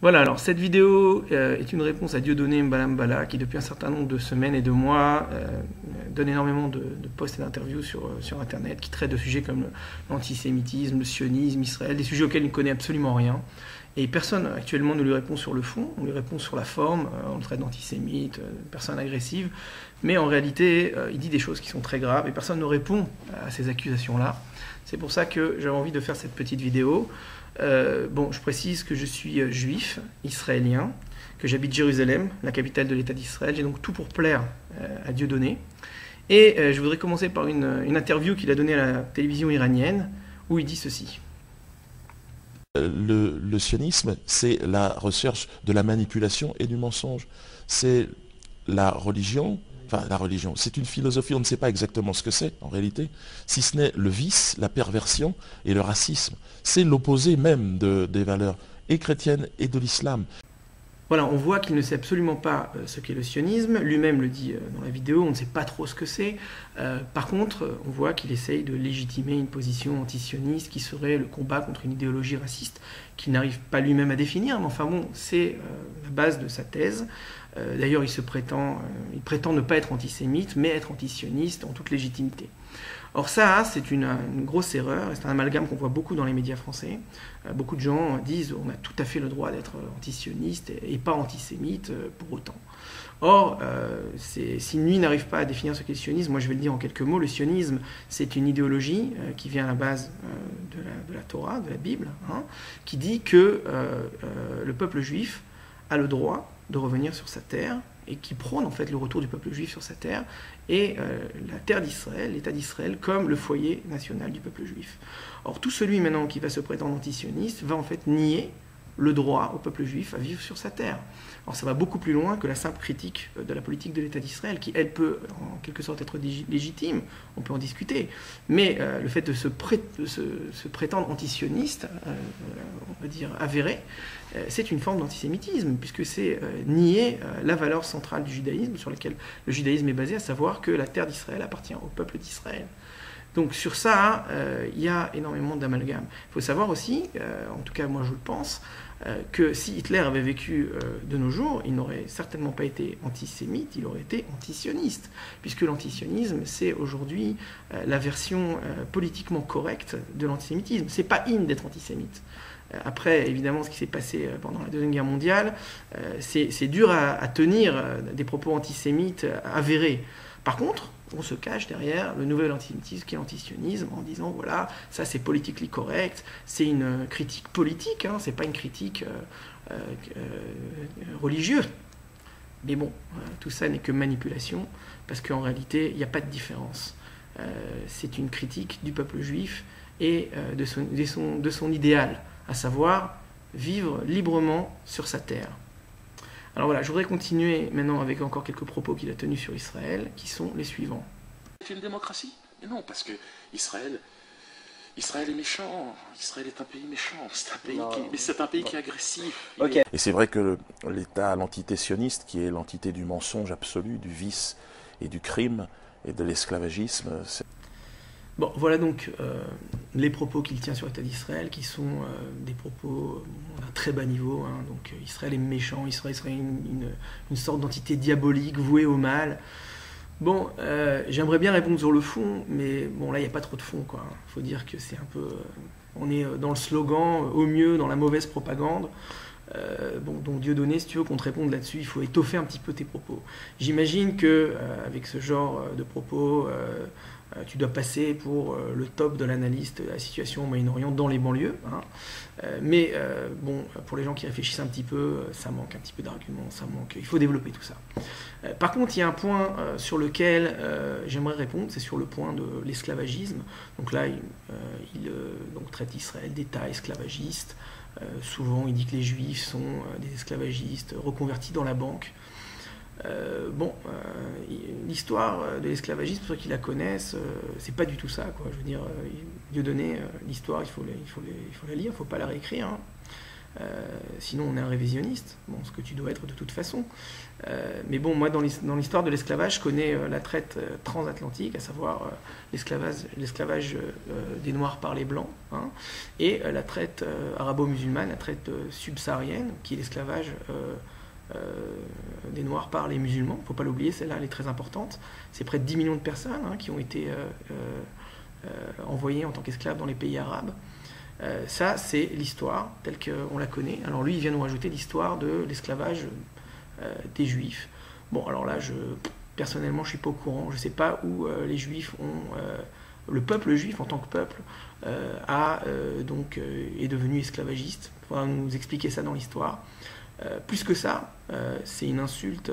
Voilà, alors cette vidéo est une réponse à Dieudonné Mbala Mbala qui depuis un certain nombre de semaines et de mois donne énormément de posts et d'interviews sur Internet qui traitent de sujets comme l'antisémitisme, le sionisme, Israël, des sujets auxquels il ne connaît absolument rien. Et personne actuellement ne lui répond sur le fond, on lui répond sur la forme, on le traite d'antisémite, de personne agressive, mais en réalité il dit des choses qui sont très graves et personne ne répond à ces accusations-là. C'est pour ça que j'avais envie de faire cette petite vidéo. Bon, je précise que je suis juif, israélien, que j'habite Jérusalem, la capitale de l'État d'Israël. J'ai donc tout pour plaire à Dieudonné. Et je voudrais commencer par une interview qu'il a donnée à la télévision iranienne, où il dit ceci. Le sionisme, c'est la recherche de la manipulation et du mensonge. C'est la religion. Enfin, la religion, c'est une philosophie, on ne sait pas exactement ce que c'est en réalité, si ce n'est le vice, la perversion et le racisme. C'est l'opposé même des valeurs et chrétiennes et de l'islam. Voilà, on voit qu'il ne sait absolument pas ce qu'est le sionisme, lui-même le dit dans la vidéo, on ne sait pas trop ce que c'est. Par contre, on voit qu'il essaye de légitimer une position antisioniste qui serait le combat contre une idéologie raciste qu'il n'arrive pas lui-même à définir, mais enfin bon, c'est la base de sa thèse. D'ailleurs, il prétend ne pas être antisémite, mais être antisioniste en toute légitimité. Or ça, c'est une grosse erreur, c'est un amalgame qu'on voit beaucoup dans les médias français. Beaucoup de gens disent on a tout à fait le droit d'être antisioniste et pas antisémite pour autant. Or, si lui n'arrive pas à définir ce qu'est le sionisme, moi je vais le dire en quelques mots, le sionisme c'est une idéologie qui vient à la base de la Torah, de la Bible, hein, qui dit que le peuple juif a le droit de revenir sur sa terre, et qui prône en fait le retour du peuple juif sur sa terre, et la terre d'Israël, l'État d'Israël, comme le foyer national du peuple juif. Or, tout celui maintenant qui va se prétendre antisioniste va en fait nier le droit au peuple juif à vivre sur sa terre. Alors ça va beaucoup plus loin que la simple critique de la politique de l'État d'Israël, qui elle peut en quelque sorte être légitime, on peut en discuter, mais le fait de se prétendre antisioniste, on va dire avéré, c'est une forme d'antisémitisme, puisque c'est nier la valeur centrale du judaïsme, sur laquelle le judaïsme est basé, à savoir que la terre d'Israël appartient au peuple d'Israël. Donc sur ça, il y a énormément d'amalgames. Il faut savoir aussi, en tout cas moi je le pense, que si Hitler avait vécu de nos jours, il n'aurait certainement pas été antisémite, il aurait été antisioniste, puisque l'antisionisme, c'est aujourd'hui la version politiquement correcte de l'antisémitisme. C'est pas in d'être antisémite. Après, évidemment, ce qui s'est passé pendant la Deuxième Guerre mondiale, c'est dur à tenir des propos antisémites avérés. Par contre, on se cache derrière le nouvel antisémitisme qui est l'antisionisme en disant voilà, ça c'est politically correct, c'est une critique politique, hein, c'est pas une critique religieuse. Mais bon, tout ça n'est que manipulation, parce qu'en réalité, il n'y a pas de différence. C'est une critique du peuple juif et de son idéal, à savoir vivre librement sur sa terre. Alors voilà, je voudrais continuer maintenant avec encore quelques propos qu'il a tenus sur Israël, qui sont les suivants. C'est une démocratie? Mais non, parce que Israël est méchant. Israël est un pays méchant. C'est un pays qui est agressif. Okay. Et c'est vrai que l'État, l'entité sioniste, qui est l'entité du mensonge absolu, du vice et du crime et de l'esclavagisme. Bon, voilà donc les propos qu'il tient sur l'État d'Israël, qui sont des propos d'un très bas niveau. Hein. Donc Israël est méchant, Israël serait une sorte d'entité diabolique vouée au mal. Bon, j'aimerais bien répondre sur le fond, mais bon, là, il n'y a pas trop de fond, quoi. Il faut dire que c'est un peu... on est dans le slogan, au mieux, dans la mauvaise propagande. Bon, donc Dieudonné, si tu veux qu'on te réponde là-dessus, il faut étoffer un petit peu tes propos. J'imagine que avec ce genre de propos, tu dois passer pour le top de l'analyste de la situation au Moyen-Orient dans les banlieues. Hein. Mais bon, pour les gens qui réfléchissent un petit peu, ça manque un petit peu d'arguments, il faut développer tout ça. Par contre, il y a un point sur lequel j'aimerais répondre, c'est sur le point de l'esclavagisme. Donc là, il traite Israël d'État esclavagiste. Souvent, il dit que les Juifs sont des esclavagistes reconvertis dans la banque. L'histoire de l'esclavagisme, pour ceux qui la connaissent, c'est pas du tout ça, quoi. Je veux dire, Dieudonné, l'histoire, il faut la lire, il faut pas la réécrire. Hein. Sinon, on est un révisionniste, bon, ce que tu dois être de toute façon. Mais bon, moi, dans l'histoire de l'esclavage, je connais la traite transatlantique, à savoir l'esclavage des Noirs par les Blancs, hein, et la traite arabo-musulmane, la traite subsaharienne, qui est l'esclavage des Noirs par les musulmans. Il ne faut pas l'oublier, celle-là, elle est très importante. C'est près de 10 millions de personnes hein, qui ont été envoyées en tant qu'esclaves dans les pays arabes. Ça, c'est l'histoire telle qu'on la connaît. Alors lui, il vient nous rajouter l'histoire de l'esclavage des Juifs. Bon, alors là, personnellement, je ne suis pas au courant. Je ne sais pas où les Juifs ont... le peuple juif, en tant que peuple, est devenu esclavagiste. Il faudra nous expliquer ça dans l'histoire. Plus que ça, c'est une insulte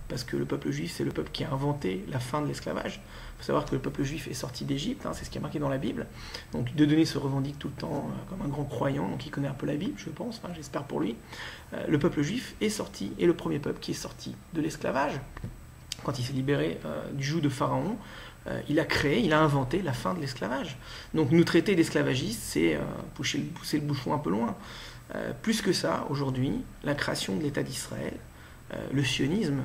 parce que le peuple juif, c'est le peuple qui a inventé la fin de l'esclavage. Il faut savoir que le peuple juif est sorti d'Égypte, hein, c'est ce qui est marqué dans la Bible. Donc Dieudonné se revendique tout le temps comme un grand croyant, donc il connaît un peu la Bible, je pense, enfin, j'espère pour lui. Le peuple juif est sorti, est le premier peuple qui est sorti de l'esclavage. Quand il s'est libéré du joug de Pharaon, il a inventé la fin de l'esclavage. Donc nous traiter d'esclavagistes, c'est pousser le bouchon un peu loin. Plus que ça, aujourd'hui, la création de l'État d'Israël, le sionisme,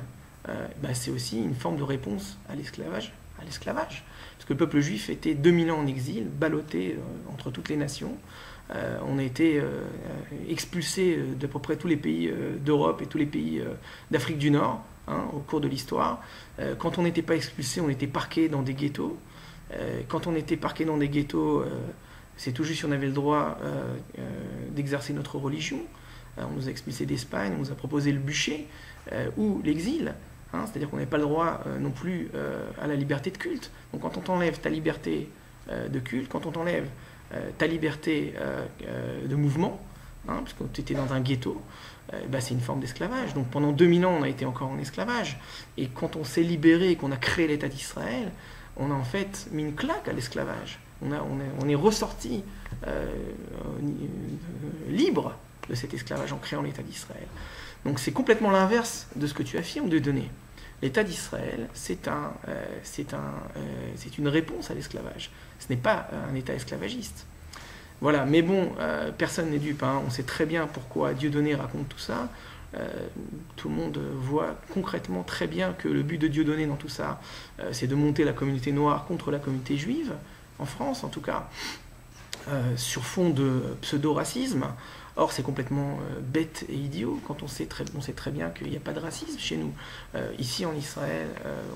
c'est aussi une forme de réponse à l'esclavage. Parce que le peuple juif était 2000 ans en exil, ballotté entre toutes les nations. On a été expulsés d'à peu près tous les pays d'Europe et tous les pays d'Afrique du Nord hein, au cours de l'histoire. Quand on n'était pas expulsés, on était parqués dans des ghettos. Quand on était parqués dans des ghettos, c'est tout juste si on avait le droit d'exercer notre religion. On nous a expulsés d'Espagne, on nous a proposé le bûcher ou l'exil. Hein, c'est-à-dire qu'on n'avait pas le droit non plus à la liberté de culte. Donc quand on t'enlève ta liberté de culte, quand on t'enlève ta liberté de mouvement, hein, parce que tu étais dans un ghetto, c'est une forme d'esclavage. Donc pendant 2000 ans, on a été encore en esclavage. Et quand on s'est libéré et qu'on a créé l'État d'Israël, on a en fait mis une claque à l'esclavage. On est ressorti libre de cet esclavage en créant l'État d'Israël. Donc c'est complètement l'inverse de ce que tu affirmes de donner. L'État d'Israël, c'est une réponse à l'esclavage. Ce n'est pas un État esclavagiste. Voilà, mais bon, personne n'est dupe. Hein. On sait très bien pourquoi Dieudonné raconte tout ça. Tout le monde voit concrètement très bien que le but de Dieudonné dans tout ça, c'est de monter la communauté noire contre la communauté juive, en France en tout cas, sur fond de pseudo-racisme. Or, c'est complètement bête et idiot quand on sait très bien qu'il n'y a pas de racisme chez nous. Ici, en Israël,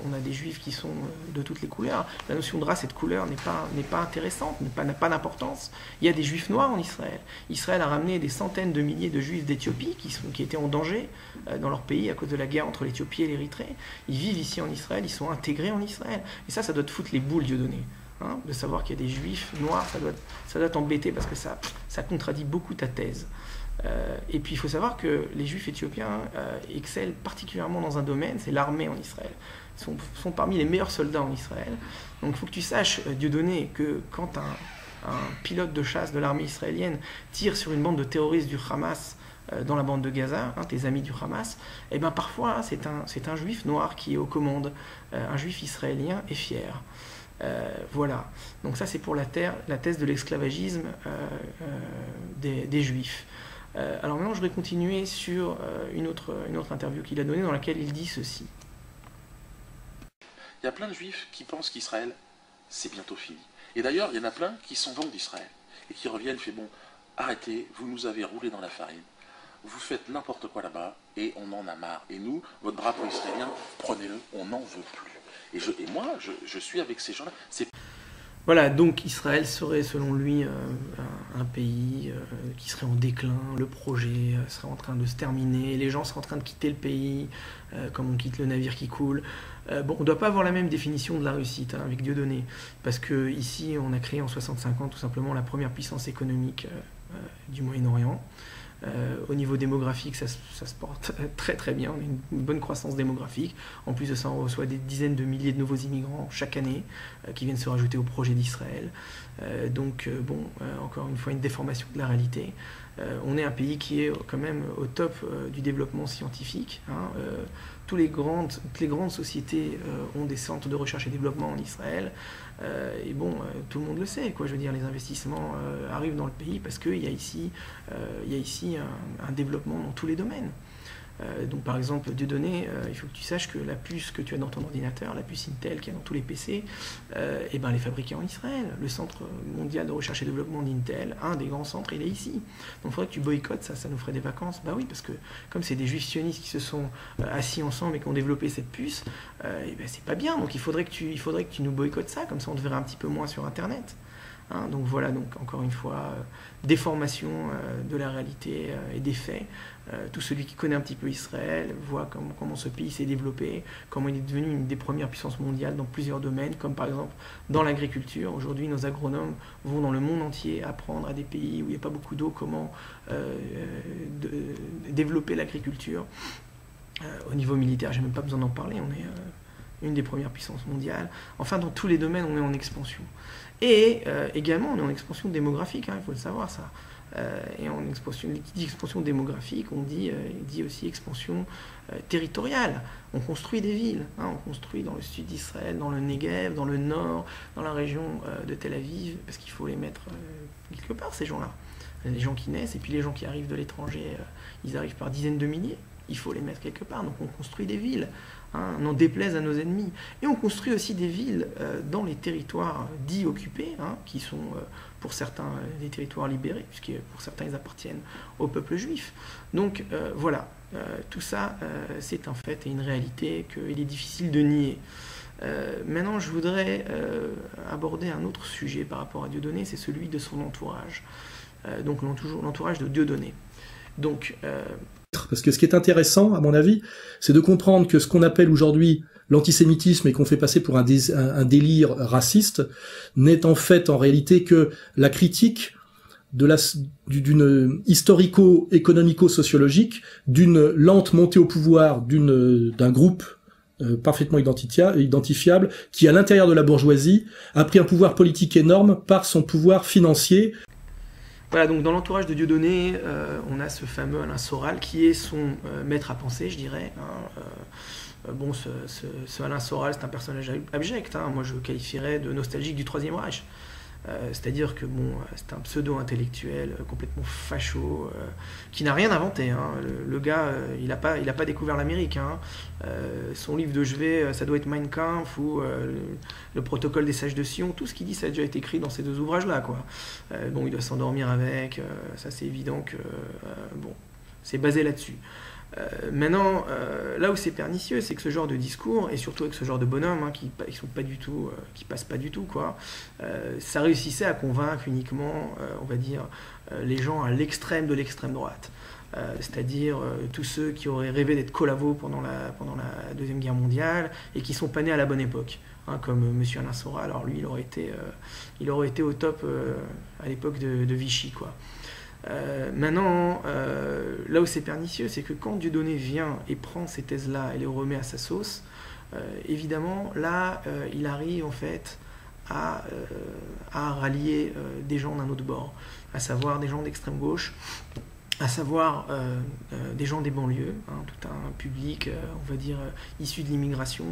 on a des juifs qui sont de toutes les couleurs. La notion de race et de couleur n'est pas intéressante, n'a pas d'importance. Il y a des juifs noirs en Israël. Israël a ramené des centaines de milliers de juifs d'Éthiopie qui étaient en danger dans leur pays à cause de la guerre entre l'Éthiopie et l'Érythrée. Ils vivent ici en Israël, ils sont intégrés en Israël. Et ça doit te foutre les boules, Dieudonné. Hein, de savoir qu'il y a des juifs noirs, ça doit t'embêter parce que ça contradit beaucoup ta thèse. Et puis il faut savoir que les juifs éthiopiens excellent particulièrement dans un domaine, c'est l'armée en Israël. Ils sont parmi les meilleurs soldats en Israël. Donc il faut que tu saches, Dieudonné, que quand un pilote de chasse de l'armée israélienne tire sur une bande de terroristes du Hamas dans la bande de Gaza, hein, tes amis du Hamas, et ben parfois c'est un juif noir qui est aux commandes, un juif israélien et fier. Voilà, donc ça c'est pour la thèse de l'esclavagisme des Juifs. Alors maintenant je vais continuer sur une autre interview qu'il a donnée dans laquelle il dit ceci. Il y a plein de Juifs qui pensent qu'Israël c'est bientôt fini. Et d'ailleurs il y en a plein qui s'en vont d'Israël et qui reviennent, fait bon, arrêtez, vous nous avez roulé dans la farine, vous faites n'importe quoi là-bas et on en a marre. Et nous, votre drapeau israélien, prenez-le, on n'en veut plus. Et moi, je suis avec ces gens-là. Voilà, donc Israël serait selon lui un pays qui serait en déclin, le projet serait en train de se terminer, les gens seraient en train de quitter le pays, comme on quitte le navire qui coule. Bon, on ne doit pas avoir la même définition de la réussite avec Dieudonné, parce qu'ici on a créé en 65 ans tout simplement la première puissance économique du Moyen-Orient. Au niveau démographique, ça se porte très très bien, on a une bonne croissance démographique. En plus de ça, on reçoit des dizaines de milliers de nouveaux immigrants chaque année qui viennent se rajouter au projet d'Israël. Donc, encore une fois, une déformation de la réalité. On est un pays qui est quand même au top du développement scientifique. Toutes les grandes sociétés ont des centres de recherche et développement en Israël. Et bon, tout le monde le sait, quoi. Je veux dire, les investissements arrivent dans le pays parce qu'il y a ici un développement dans tous les domaines. Donc par exemple, Dieudonné, il faut que tu saches que la puce que tu as dans ton ordinateur, la puce Intel qui est dans tous les PC, elle est fabriquée en Israël. Le centre mondial de recherche et développement d'Intel, un des grands centres, il est ici. Donc il faudrait que tu boycottes ça, ça nous ferait des vacances. Bah oui, parce que comme c'est des juifs sionistes qui se sont assis ensemble et qui ont développé cette puce, c'est pas bien. Donc il faudrait que tu nous boycottes ça, comme ça on te verrait un petit peu moins sur Internet. Donc voilà, donc encore une fois, déformation de la réalité et des faits. Tout celui qui connaît un petit peu Israël voit comment ce pays s'est développé, comment il est devenu une des premières puissances mondiales dans plusieurs domaines, comme par exemple dans l'agriculture. Aujourd'hui, nos agronomes vont dans le monde entier apprendre à des pays où il n'y a pas beaucoup d'eau comment développer l'agriculture. Au niveau militaire, j'ai même pas besoin d'en parler, on est une des premières puissances mondiales. Enfin, dans tous les domaines, on est en expansion. Et également, on est en expansion démographique, il faut le savoir ça. Et en expansion, qui dit expansion démographique, on dit aussi expansion territoriale. On construit des villes, on construit dans le sud d'Israël, dans le Negev, dans le nord, dans la région de Tel Aviv, parce qu'il faut les mettre quelque part, ces gens-là. Les gens qui naissent, et puis les gens qui arrivent de l'étranger, ils arrivent par dizaines de milliers. Il faut les mettre quelque part, donc on construit des villes, n'en déplaise à nos ennemis. Et on construit aussi des villes dans les territoires dits occupés, qui sont pour certains des territoires libérés, puisque pour certains ils appartiennent au peuple juif. Donc voilà, tout ça c'est un fait et une réalité qu'il est difficile de nier. Maintenant je voudrais aborder un autre sujet par rapport à Dieudonné, c'est celui de son entourage. Donc l'entourage de Dieudonné. Donc parce que ce qui est intéressant, à mon avis, c'est de comprendre que ce qu'on appelle aujourd'hui l'antisémitisme et qu'on fait passer pour un délire raciste n'est en fait en réalité que la critique d'une historico-économico-sociologique, d'une lente montée au pouvoir d'un groupe parfaitement identifiable qui, à l'intérieur de la bourgeoisie, a pris un pouvoir politique énorme par son pouvoir financier. Voilà, donc dans l'entourage de Dieudonné, on a ce fameux Alain Soral qui est son maître à penser, je dirais. Ce Alain Soral, c'est un personnage abject. Moi, je le qualifierais de nostalgique du Troisième Reich. C'est-à-dire que c'est un pseudo-intellectuel complètement facho, qui n'a rien inventé. Le gars, il n'a pas découvert l'Amérique. Son livre de chevet, ça doit être Mein Kampf ou le protocole des sages de Sion. Tout ce qu'il dit, ça a déjà été écrit dans ces deux ouvrages-là. Il doit s'endormir avec. Ça, c'est évident que c'est basé là-dessus. Maintenant, là où c'est pernicieux, c'est que ce genre de discours, et surtout avec ce genre de bonhommes qui passent pas du tout, ça réussissait à convaincre uniquement, on va dire, les gens à l'extrême de l'extrême droite. C'est-à-dire tous ceux qui auraient rêvé d'être collabos pendant la Deuxième Guerre mondiale et qui sont pas nés à la bonne époque. Comme M. Alain Soral, alors lui, il aurait été au top à l'époque de Vichy, Maintenant, là où c'est pernicieux, c'est que quand Dieudonné vient et prend ces thèses-là et les remet à sa sauce, évidemment, là, il arrive en fait à rallier des gens d'un autre bord, à savoir des gens d'extrême gauche, à savoir des gens des banlieues, tout un public, on va dire, issu de l'immigration,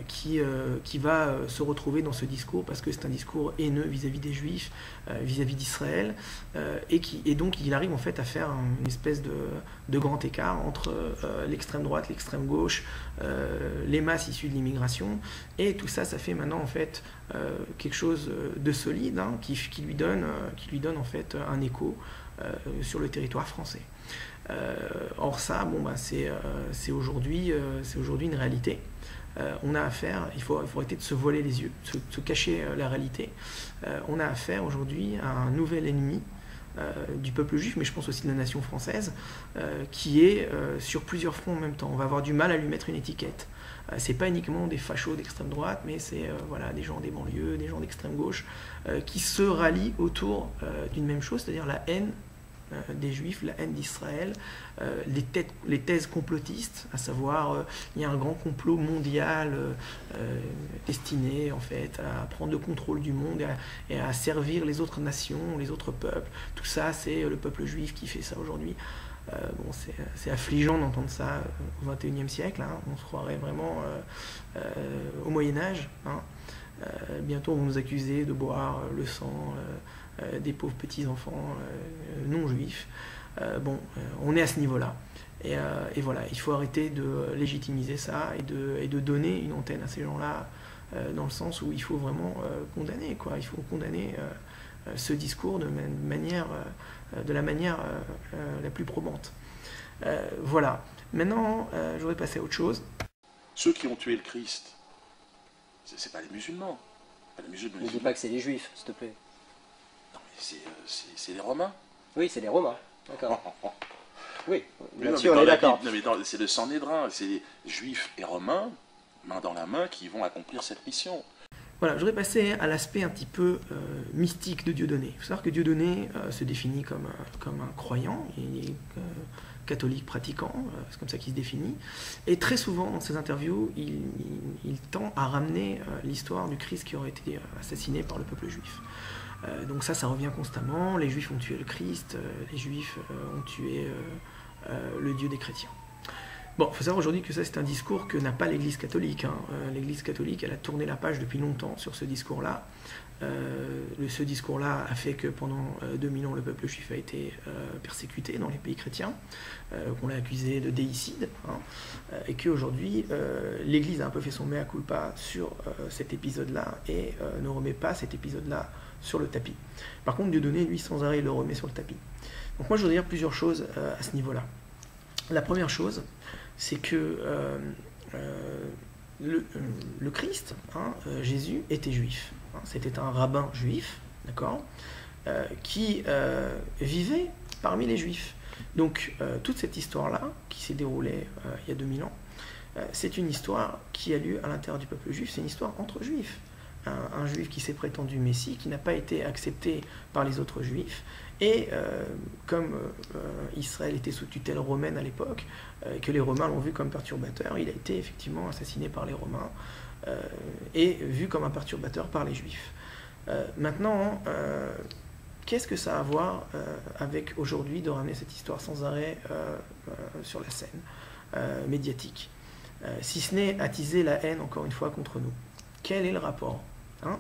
qui va se retrouver dans ce discours parce que c'est un discours haineux vis-à-vis des Juifs, vis-à-vis d'Israël, et donc il arrive en fait à faire une espèce de grand écart entre l'extrême droite, l'extrême gauche, les masses issues de l'immigration, et tout ça, ça fait maintenant en fait quelque chose de solide, qui lui donne en fait un écho sur le territoire français. Or ça, c'est aujourd'hui une réalité. On a affaire, il faut arrêter de se voiler les yeux, de se cacher la réalité. On a affaire aujourd'hui à un nouvel ennemi du peuple juif, mais je pense aussi de la nation française, qui est sur plusieurs fronts en même temps. On va avoir du mal à lui mettre une étiquette. C'est pas uniquement des fachos d'extrême droite, mais c'est des gens des banlieues, des gens d'extrême gauche, qui se rallient autour d'une même chose, c'est-à-dire la haine des Juifs, la haine d'Israël, les thèses complotistes, à savoir il y a un grand complot mondial destiné en fait à prendre le contrôle du monde et à servir les autres nations, les autres peuples. Tout ça, c'est le peuple juif qui fait ça aujourd'hui. Bon, c'est affligeant d'entendre ça au XXIe siècle, hein. On se croirait vraiment au Moyen-Âge. Hein. Bientôt, on va nous accuser de boire le sang des pauvres petits-enfants non-juifs. Bon, on est à ce niveau-là. Et voilà, il faut arrêter de légitimiser ça et de donner une antenne à ces gens-là, dans le sens où il faut vraiment condamner, quoi. Il faut condamner ce discours de la manière la plus probante. Voilà. Maintenant, je voudrais passer à autre chose. Ceux qui ont tué le Christ, c'est pas les musulmans. Pas les musulmans. Ne dis pas que c'est les Juifs, s'il te plaît. Non, mais c'est les Romains. Oui, c'est les Romains. D'accord. Oui, Mais là-dessus on est d'accord. C'est le Sanhédrin, c'est les Juifs et Romains, main dans la main, qui vont accomplir cette mission. Voilà, je voudrais passer à l'aspect un petit peu mystique de Dieudonné. Il faut savoir que Dieudonné se définit comme un croyant, il est catholique pratiquant, c'est comme ça qu'il se définit. Et très souvent, dans ses interviews, il tend à ramener l'histoire du Christ qui aurait été assassiné par le peuple juif. Donc ça revient constamment. Les Juifs ont tué le Christ, les Juifs ont tué le Dieu des chrétiens. Bon, il faut savoir aujourd'hui que ça, c'est un discours que n'a pas l'Église catholique. Hein. L'Église catholique, elle a tourné la page depuis longtemps sur ce discours-là. Ce discours-là a fait que pendant 2000 ans, le peuple juif a été persécuté dans les pays chrétiens, qu'on l'a accusé de déicide, hein, et qu'aujourd'hui, l'Église a un peu fait son mea culpa sur cet épisode-là et ne remet pas cet épisode-là sur le tapis. Par contre, Dieudonné, lui, sans arrêt, il le remet sur le tapis. Donc moi, je voudrais dire plusieurs choses à ce niveau-là. La première chose, c'est que le Christ, hein, Jésus, était juif. Hein, c'était un rabbin juif, d'accord, qui vivait parmi les juifs. Donc toute cette histoire-là, qui s'est déroulée il y a 2000 ans, c'est une histoire qui a lieu à l'intérieur du peuple juif, c'est une histoire entre juifs. Un juif qui s'est prétendu Messie, qui n'a pas été accepté par les autres juifs, et comme Israël était sous tutelle romaine à l'époque, et que les Romains l'ont vu comme perturbateur, il a été effectivement assassiné par les Romains, et vu comme un perturbateur par les Juifs. Maintenant, qu'est-ce que ça a à voir avec aujourd'hui de ramener cette histoire sans arrêt sur la scène médiatique, si ce n'est attiser la haine, encore une fois, contre nous? Quel est le rapport, hein?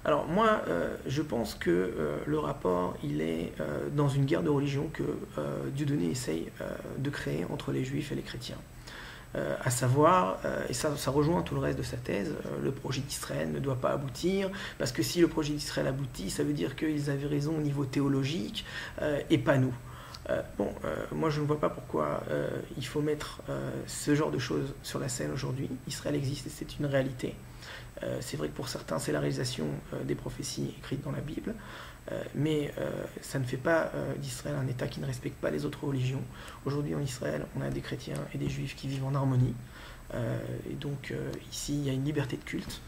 Alors moi, je pense que le rapport, il est dans une guerre de religion que Dieudonné essaye de créer entre les Juifs et les chrétiens. À savoir, et ça rejoint tout le reste de sa thèse, le projet d'Israël ne doit pas aboutir, parce que si le projet d'Israël aboutit, ça veut dire qu'ils avaient raison au niveau théologique, et pas nous. Moi je ne vois pas pourquoi il faut mettre ce genre de choses sur la scène aujourd'hui. Israël existe et c'est une réalité. C'est vrai que pour certains c'est la réalisation des prophéties écrites dans la Bible, mais ça ne fait pas d'Israël un État qui ne respecte pas les autres religions. Aujourd'hui en Israël on a des chrétiens et des juifs qui vivent en harmonie, et donc ici il y a une liberté de culte.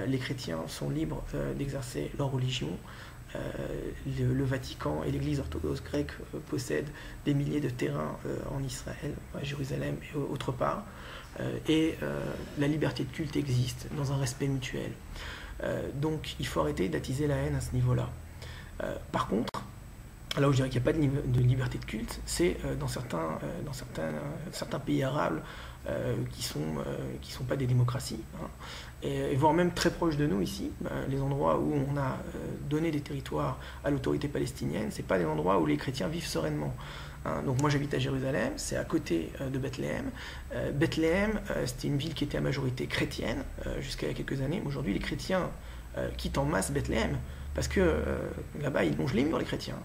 Les chrétiens sont libres d'exercer leur religion. Le Vatican et l'Église orthodoxe grecque possèdent des milliers de terrains en Israël, à Jérusalem et autre part, et la liberté de culte existe dans un respect mutuel. Donc il faut arrêter d'attiser la haine à ce niveau-là. Par contre, là où je dirais qu'il n'y a pas de liberté de culte, c'est dans certains pays arabes qui sont pas des démocraties, hein, et voire même très proches de nous ici, les endroits où on a donné des territoires à l'autorité palestinienne, c'est pas des endroits où les chrétiens vivent sereinement. Hein. Donc moi j'habite à Jérusalem, c'est à côté de Bethléem. Bethléem, c'était une ville qui était à majorité chrétienne jusqu'à il y a quelques années. Aujourd'hui les chrétiens quittent en masse Bethléem, parce que là-bas ils longent les murs les chrétiens.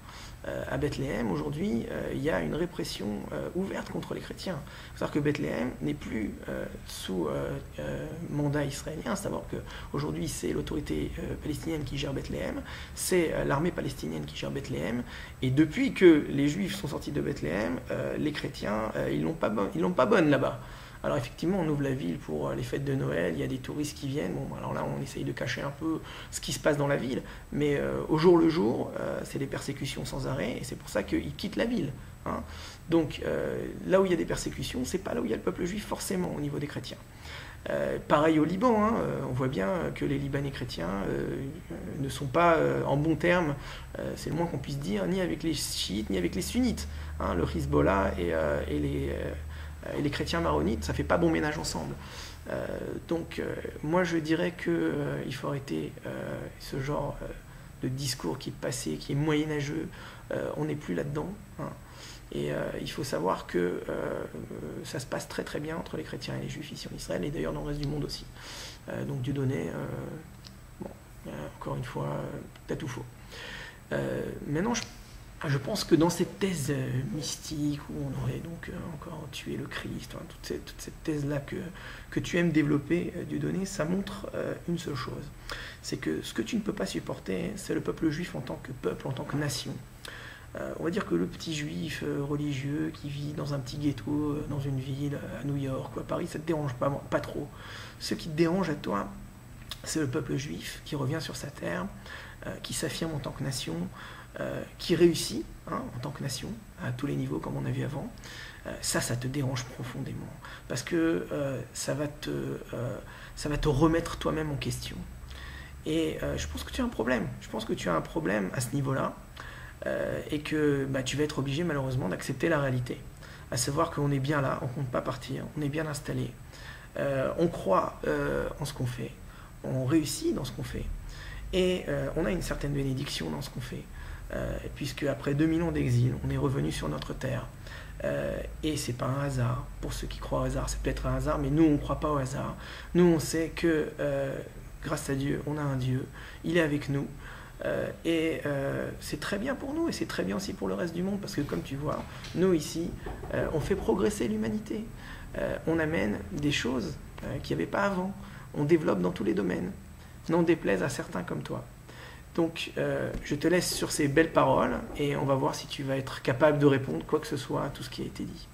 À Bethléem, aujourd'hui, il y a une répression ouverte contre les chrétiens. Il faut savoir que Bethléem n'est plus sous mandat israélien, c'est-à-dire qu'aujourd'hui, c'est l'autorité palestinienne qui gère Bethléem, c'est l'armée palestinienne qui gère Bethléem, et depuis que les Juifs sont sortis de Bethléem, les chrétiens, ils l'ont pas bonne là-bas. Alors effectivement, on ouvre la ville pour les fêtes de Noël, il y a des touristes qui viennent. Bon, alors là, on essaye de cacher un peu ce qui se passe dans la ville, mais au jour le jour, c'est des persécutions sans arrêt, et c'est pour ça qu'ils quittent la ville. Hein. Donc là où il y a des persécutions, c'est pas là où il y a le peuple juif forcément au niveau des chrétiens. Pareil au Liban, hein, on voit bien que les Libanais chrétiens ne sont pas en bons termes, c'est le moins qu'on puisse dire, ni avec les chiites, ni avec les sunnites. Hein, le Hezbollah et les chrétiens maronites, ça fait pas bon ménage ensemble. Donc moi je dirais qu'il faut arrêter ce genre de discours qui est passé, qui est moyenâgeux, on n'est plus là-dedans. Hein. Et il faut savoir que ça se passe très très bien entre les chrétiens et les juifs ici en Israël, et d'ailleurs dans le reste du monde aussi. Donc Dieudonné, bon, encore une fois, t'as tout faux. Maintenant, je pense que dans cette thèse mystique où on aurait donc encore tué le Christ, hein, toute cette thèse-là que tu aimes développer, Dieudonné, ça montre une seule chose. C'est que ce que tu ne peux pas supporter, c'est le peuple juif en tant que peuple, en tant que nation. On va dire que le petit juif religieux qui vit dans un petit ghetto, dans une ville, à New York ou à Paris, ça ne te dérange pas trop. Ce qui te dérange à toi, c'est le peuple juif qui revient sur sa terre, qui s'affirme en tant que nation, qui réussit hein, en tant que nation, à tous les niveaux comme on a vu avant. Ça te dérange profondément, parce que ça va te remettre toi-même en question. Et je pense que tu as un problème. Je pense que tu as un problème à ce niveau-là. Et que tu vas être obligé malheureusement d'accepter la réalité, à savoir qu'on est bien là, on ne compte pas partir, on est bien installé, on croit en ce qu'on fait, on réussit dans ce qu'on fait, et on a une certaine bénédiction dans ce qu'on fait, puisque après 2000 ans d'exil, on est revenu sur notre terre, et c'est pas un hasard. Pour ceux qui croient au hasard, c'est peut-être un hasard, mais nous on ne croit pas au hasard. Nous on sait que grâce à Dieu, on a un Dieu, il est avec nous. C'est très bien pour nous et c'est très bien aussi pour le reste du monde, parce que comme tu vois, nous ici, on fait progresser l'humanité. On amène des choses qu'il n'y avait pas avant. On développe dans tous les domaines, n'en déplaise à certains comme toi. Donc je te laisse sur ces belles paroles et on va voir si tu vas être capable de répondre quoi que ce soit à tout ce qui a été dit.